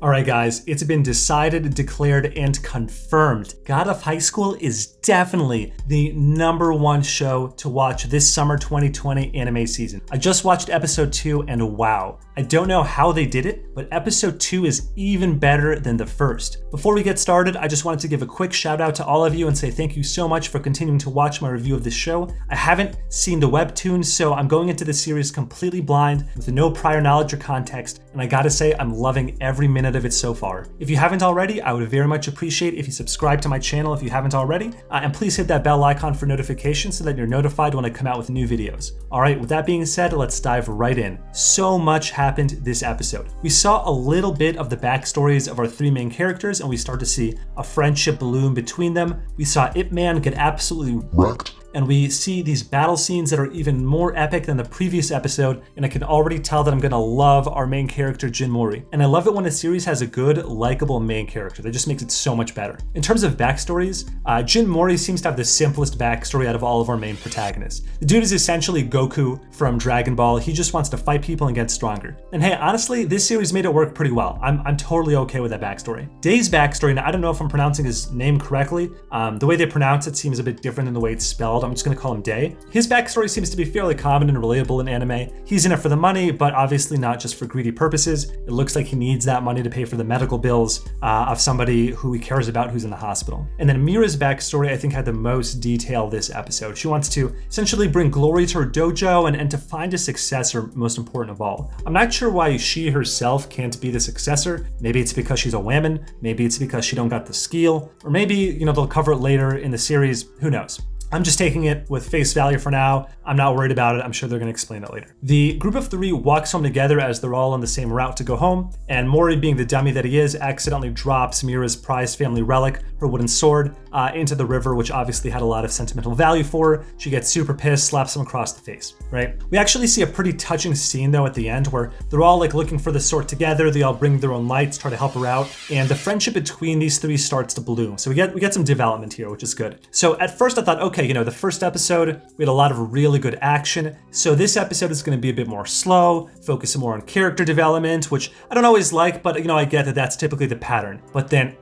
Alright guys, it's been decided, declared, and confirmed. God of High School is definitely the #1 show to watch this summer 2020 anime season. I just watched episode 2 and wow. I don't know how they did it, but episode 2 is even better than the first. Before we get started, I just wanted to give a quick shout out to all of you and say thank you so much for continuing to watch my review of this show. I haven't seen the webtoon, so I'm going into this series completely blind with no prior knowledge or context, and I gotta say I'm loving every minute of it so far. If you haven't already, I would very much appreciate if you subscribe to my channel if you haven't already, and please hit that bell icon for notifications so that you're notified when I come out with new videos. Alright, with that being said, let's dive right in. So much happened this episode. We saw a little bit of the backstories of our three main characters, and we start to see a friendship bloom between them. We saw Ip Man get absolutely wrecked, and we see these battle scenes that are even more epic than the previous episode, and I can already tell that I'm gonna love our main character, Jin Mori. And I love it when a series has a good, likable main character. That just makes it so much better. In terms of backstories, Jin Mori seems to have the simplest backstory out of all of our main protagonists. The dude is essentially Goku from Dragon Ball. He just wants to fight people and get stronger. And hey, honestly, this series made it work pretty well. I'm totally okay with that backstory. Day's backstory, now I don't know if I'm pronouncing his name correctly. The way they pronounce it seems a bit different than the way it's spelled. I'm just gonna call him Day. His backstory seems to be fairly common and relatable in anime. He's in it for the money, but obviously not just for greedy purposes. It looks like he needs that money to pay for the medical bills of somebody who he cares about who's in the hospital. And then Mira's backstory, I think, had the most detail this episode. She wants to essentially bring glory to her dojo and to find a successor, most important of all. I'm not sure why she herself can't be the successor. Maybe it's because she's a woman. Maybe it's because she don't got the skill. Or maybe, they'll cover it later in the series. Who knows? I'm just taking it with face value for now. I'm not worried about it. I'm sure they're going to explain it later. The group of three walks home together as they're all on the same route to go home, and Mori, being the dummy that he is, accidentally drops Mira's prized family relic, her wooden sword, into the river, which obviously had a lot of sentimental value for her. She gets super pissed, slaps him across the face, right? We actually see a pretty touching scene though at the end where they're all looking for the sword together. They all bring their own lights, try to help her out, and the friendship between these three starts to bloom. So we get some development here, which is good. So at first I thought, okay, the first episode, we had a lot of really good action. So this episode is going to be a bit more slow, focusing more on character development, which I don't always like, but I get that that's typically the pattern. But then,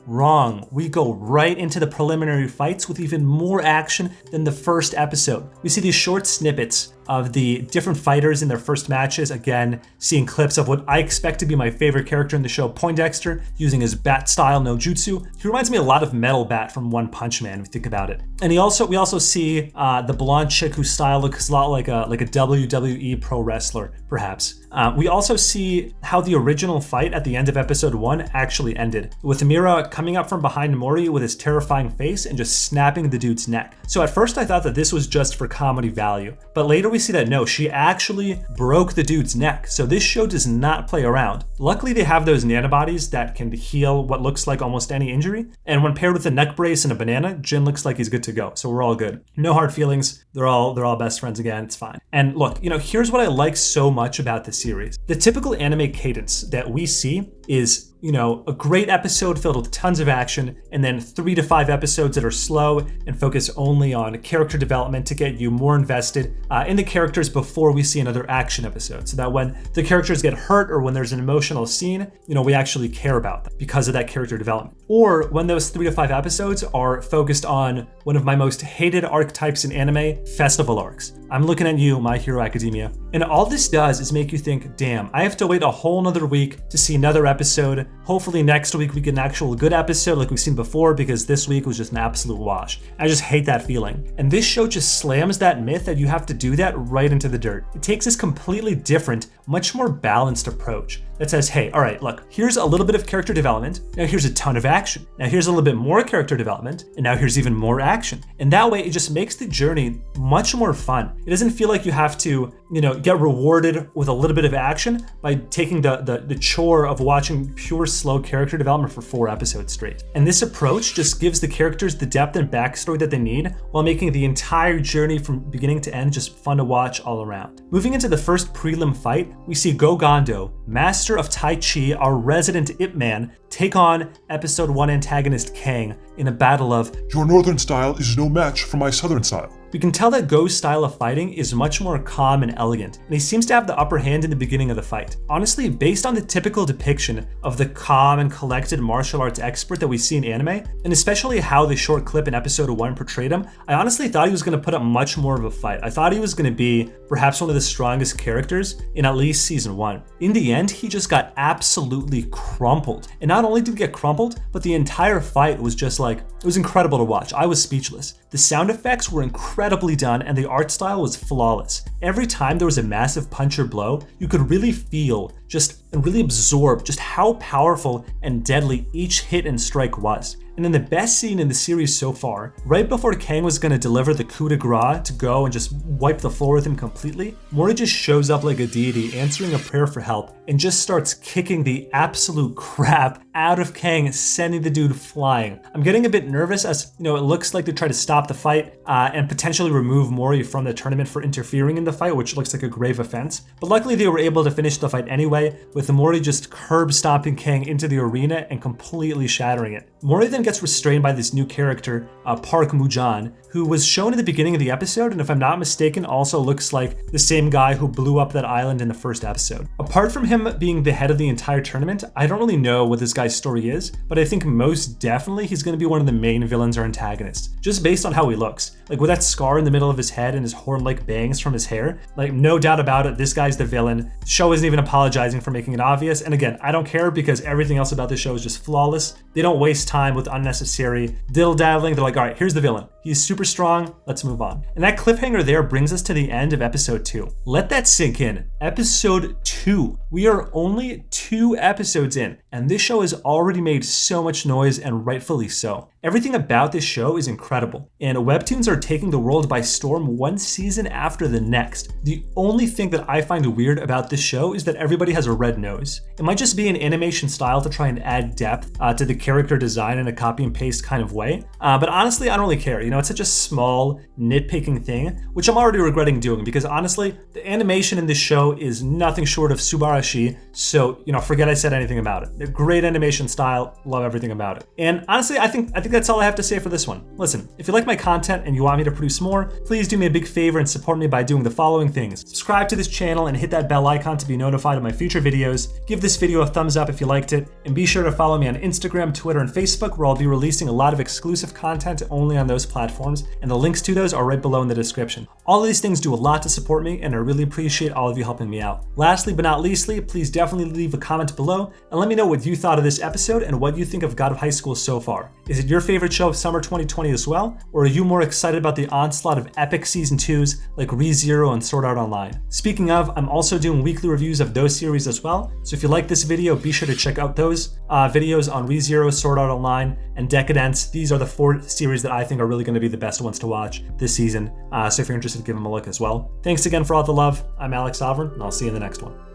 wrong. We go right into the preliminary fights with even more action than the first episode. We see these short snippets of the different fighters in their first matches. Again, seeing clips of what I expect to be my favorite character in the show, Poindexter, using his bat style no jutsu. He reminds me a lot of Metal Bat from One Punch Man, if you think about it. And we also see the blonde chick whose style looks a lot like a WWE pro wrestler, perhaps. We also see how the original fight at the end of episode 1 actually ended, with Mira coming up from behind Mori with his terrifying face and just snapping the dude's neck. So at first I thought that this was just for comedy value, but later we see that no, she actually broke the dude's neck. So this show does not play around. Luckily they have those nanobodies that can heal what looks like almost any injury, and when paired with a neck brace and a banana, Jin looks like he's good to go. So we're all good. No hard feelings. They're all best friends again. It's fine. And look, here's what I like so much about this series. The typical anime cadence that we see is a great episode filled with tons of action, and then 3 to 5 episodes that are slow and focus only on character development to get you more invested in the characters before we see another action episode, so that when the characters get hurt or when there's an emotional scene, we actually care about them because of that character development. Or when those 3 to 5 episodes are focused on one of my most hated archetypes in anime, festival arcs. I'm looking at you, My Hero Academia. And all this does is make you think, damn, I have to wait a whole nother week to see another episode. Hopefully next week we get an actual good episode like we've seen before, because this week was just an absolute wash. I just hate that feeling. And this show just slams that myth that you have to do that right into the dirt. It takes this completely different, much more balanced approach that says, hey, all right, look, here's a little bit of character development. Now here's a ton of action. Now here's a little bit more character development. And now here's even more action. And that way it just makes the journey much more fun. It doesn't feel like you have to, get rewarded with a little bit of action by taking the chore of watching pure slow character development for 4 episodes straight. And this approach just gives the characters the depth and backstory that they need while making the entire journey from beginning to end just fun to watch all around. Moving into the first prelim fight, we see Go Gondo, master of Tai Chi, our resident Ip Man, take on episode 1 antagonist Kang in a battle of "Your northern style is no match for my southern style. We can tell that Go's style of fighting is much more calm and elegant, and he seems to have the upper hand in the beginning of the fight. Honestly, based on the typical depiction of the calm and collected martial arts expert that we see in anime, and especially how the short clip in episode 1 portrayed him, I honestly thought he was going to put up much more of a fight. I thought he was going to be perhaps one of the strongest characters in at least season 1. In the end, he just got absolutely crumpled. And not only did he get crumpled, but the entire fight was just like, it was incredible to watch. I was speechless. The sound effects were incredibly done and the art style was flawless. Every time there was a massive punch or blow, you could really feel and really absorb just how powerful and deadly each hit and strike was. And in the best scene in the series so far, right before Kang was going to deliver the coup de grace to go and just wipe the floor with him completely, Mori just shows up like a deity answering a prayer for help and just starts kicking the absolute crap out of Kang, sending the dude flying. I'm getting a bit nervous as, it looks like they try to stop the fight and potentially remove Mori from the tournament for interfering in the fight, which looks like a grave offense. But luckily they were able to finish the fight anyway, with Mori just curb stomping Kang into the arena and completely shattering it. Mori then gets restrained by this new character, Park Mujan, who was shown at the beginning of the episode, and if I'm not mistaken, also looks like the same guy who blew up that island in the first episode. Apart from him being the head of the entire tournament, I don't really know what this guy's story is, but I think most definitely he's going to be one of the main villains or antagonists, just based on how he looks. Like with that scar in the middle of his head and his horn-like bangs from his hair, like no doubt about it, this guy's the villain. The show isn't even apologizing for making it obvious, and again, I don't care because everything else about this show is just flawless. They don't waste time with unnecessary diddle-daddling. They're like, all right, here's the villain. He's super strong, let's move on. And that cliffhanger there brings us to the end of episode 2. Let that sink in. Episode 2. We are only 2 episodes in, and this show has already made so much noise, and rightfully so. Everything about this show is incredible, and webtoons are taking the world by storm one season after the next. The only thing that I find weird about this show is that everybody has a red nose. It might just be an animation style to try and add depth to the character design in a copy and paste kind of way, but honestly, I don't really care. It's such a small, nitpicking thing, which I'm already regretting doing because honestly, the animation in this show is nothing short of subarashi, so, forget I said anything about it. They're great animation style, love everything about it. And honestly, I think that's all I have to say for this one. Listen, if you like my content and you want me to produce more, please do me a big favor and support me by doing the following things. Subscribe to this channel and hit that bell icon to be notified of my future videos. Give this video a thumbs up if you liked it, and be sure to follow me on Instagram, Twitter, and Facebook, where I'll be releasing a lot of exclusive content only on those platforms, and the links to those are right below in the description. All of these things do a lot to support me, and I really appreciate all of you helping me out. Lastly but not leastly, please definitely leave a comment below and let me know what you thought of this episode and what you think of God of High School so far. Is it your favorite show of summer 2020 as well, or are you more excited about the onslaught of epic season 2s like ReZero and Sword Art Online? Speaking of, I'm also doing weekly reviews of those series as well, so if you like this video, be sure to check out those videos on ReZero, Sword Art Online, and Decadence. These are the 4 series that I think are really going to be the best ones to watch this season, so if you're interested, give them a look as well. Thanks again for all the love. I'm Alex Sovereign, and I'll see you in the next one.